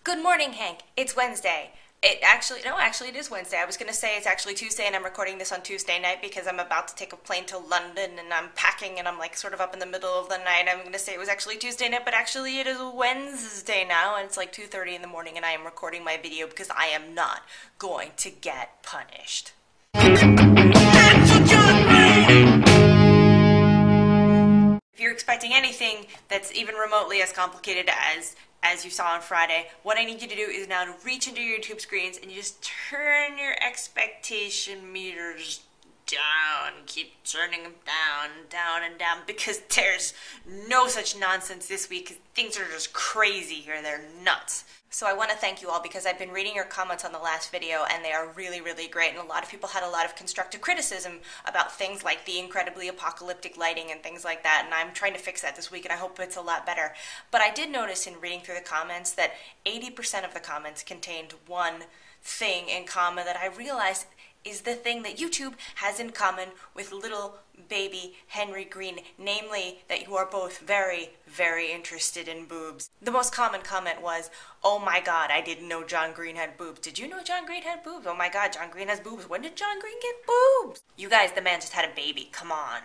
Good morning, Hank. It's Wednesday. Actually, it is Wednesday. I was going to say it's actually Tuesday, and I'm recording this on Tuesday night because I'm about to take a plane to London, and I'm packing, and I'm like sort of up in the middle of the night. I'm going to say it was actually Tuesday night, but actually it is Wednesday now, and it's like 2:30 in the morning, and I am recording my video because I am not going to get punished. If you're expecting anything that's even remotely as complicated as you saw on Friday, what I need you to do is now to reach into your YouTube screens and you just turn your expectation meters down. Keep turning them down, down, and down, because there's no such nonsense this week. Things are just crazy here. They're nuts. So I want to thank you all because I've been reading your comments on the last video and they are really, really great, and a lot of people had a lot of constructive criticism about things like the incredibly apocalyptic lighting and things like that, and I'm trying to fix that this week and I hope it's a lot better. But I did notice in reading through the comments that 80% of the comments contained one thing in common that I realized is the thing that YouTube has in common with little baby Henry Green, namely that you are both very, very interested in boobs. The most common comment was, "Oh my god, I didn't know John Green had boobs. Did you know John Green had boobs? Oh my god, John Green has boobs. When did John Green get boobs?" You guys, the man just had a baby. Come on.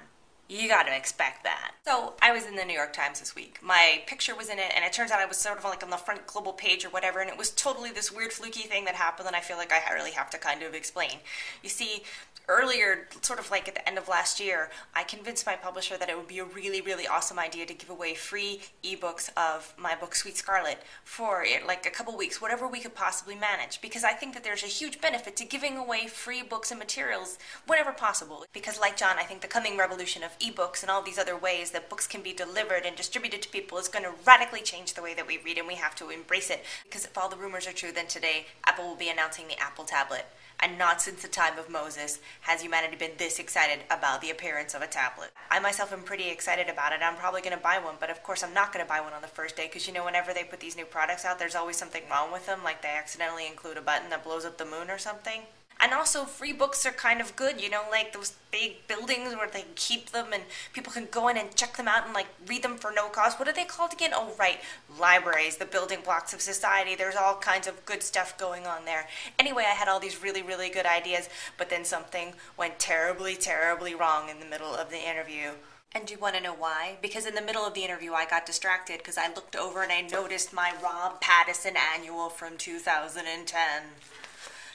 You gotta expect that. So I was in the New York Times this week. My picture was in it, and it turns out I was sort of like on the front global page or whatever, and it was totally this weird fluky thing that happened that I feel like I really have to kind of explain. You see, earlier, sort of like at the end of last year, I convinced my publisher that it would be a really, really awesome idea to give away free ebooks of my book Sweet Scarlet for like a couple weeks, whatever we could possibly manage, because I think that there's a huge benefit to giving away free books and materials whenever possible. Because like John, I think the coming revolution of ebooks and all these other ways that books can be delivered and distributed to people is going to radically change the way that we read, and we have to embrace it. Because if all the rumors are true, then today Apple will be announcing the Apple tablet. And not since the time of Moses has humanity been this excited about the appearance of a tablet. I myself am pretty excited about it. I'm probably going to buy one, but of course I'm not going to buy one on the first day, because you know, whenever they put these new products out, there's always something wrong with them, like they accidentally include a button that blows up the moon or something. And also, free books are kind of good, you know, like those big buildings where they keep them and people can go in and check them out and like read them for no cost. What are they called again? Oh, right, libraries, the building blocks of society. There's all kinds of good stuff going on there. Anyway, I had all these really, really good ideas, but then something went terribly, terribly wrong in the middle of the interview. And do you want to know why? Because in the middle of the interview I got distracted because I looked over and I noticed my Rob Pattinson annual from 2010.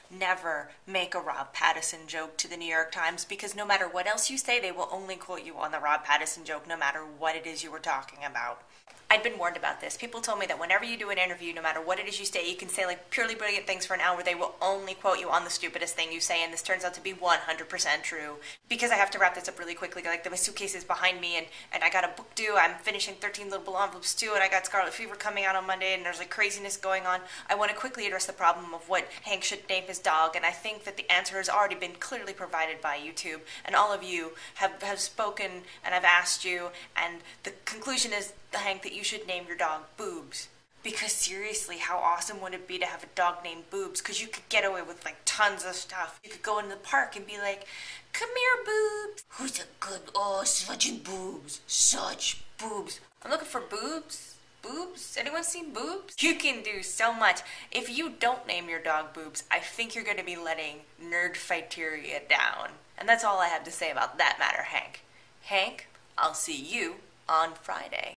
Never make a Rob Pattinson joke to the New York Times, because no matter what else you say, they will only quote you on the Rob Pattinson joke, no matter what it is you were talking about. I'd been warned about this. People told me that whenever you do an interview, no matter what it is you say, you can say like purely brilliant things for an hour. They will only quote you on the stupidest thing you say, and this turns out to be 100% true. Because I have to wrap this up really quickly, like my suitcase is behind me, and I got a book due. I'm finishing 13 Little Envelopes too, and I got Scarlet Fever coming out on Monday, and there's like craziness going on. I want to quickly address the problem of what Hank should name his dog, and I think that the answer has already been clearly provided by YouTube, and all of you have spoken, and I've asked you, and the conclusion is, Hank, that you should name your dog Boobs. Because seriously, how awesome would it be to have a dog named Boobs? Because you could get away with like tons of stuff. You could go into the park and be like, "Come here, Boobs. Who's a good, oh, such boobs, such boobs." I'm looking for Boobs. Boobs? Anyone seen Boobs? You can do so much. If you don't name your dog Boobs, I think you're going to be letting nerdfighteria down. And that's all I have to say about that matter, Hank. Hank, I'll see you on Friday.